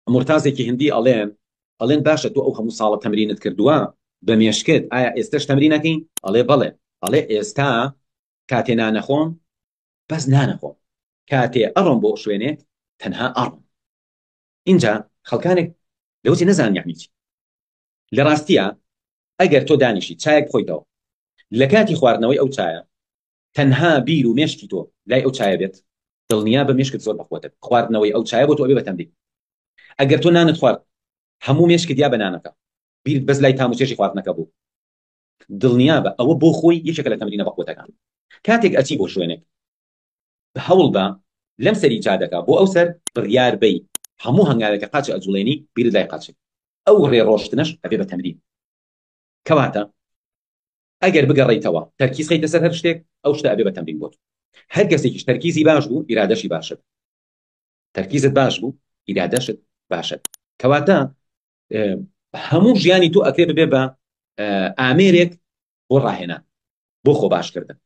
مرتازێکی هندی ئەڵێن باشە تۆ ئەو هەموو ساڵە تەمرینت کردووە بە مێشکت ئایا ئێستش تەمرینەکەین ئەڵێ بەڵێ ئەڵێ ئێستا کاتێ نانەخۆم بەس نانەخۆم کاتێ ئەڕۆم بۆ شوێنێک تەنها ئەڕۆم اینجا خەڵکانێک لەوچی نەزان یعنی چی لە ڕاستیە ئەگەر تۆ دانیشی چایەک بخۆیتەوە لە کاتی خواردنەوەی ئەو چایە تەنها بیر و مێشکی تۆ لای ئەو چایە بێت دڵنیا بە مێشکت زۆر بەخۆتە خواردنەوەی ئەو چایە بۆ تۆ ئەبێ بە تەمرین ئەگەر تۆ نانت خوارد هەموو مێشکت یا بە نانەکە بیرت بەس لای تاموچێشی خواردنەکە بوو دڵنیا بە ئەوە بۆ خۆی یەکێکە لە تەمرینە بەخۆتەکان کاتێک ئەچی بۆ شوێنێک هەوڵ بە لەم سەری جادەکە بۆ ئەو سەر بڕیار بەی هەموو هەنگاوێکە قاچ ئەجوڵێنی بیرت لای قاچێک ئەو ڕێڕۆشتنەش ئەبێ بە تەمرین کەواتە ئەگەر بگەڕیتەوە تەرکیز خەیتە سەر هەر شتێک ئەو شتە ئەبێ بە تەمرین بۆت هەر کەسێکیش تەرکیزی باش بوو ئیرادەشی باشت تەرکیزت باش بوو ئیرادەشت باشت کەواتە هەموو ژیانی تۆ ئەکرێ ببێ بە ئامێرێک بۆ ڕاهێنان بۆ خۆ باشکردن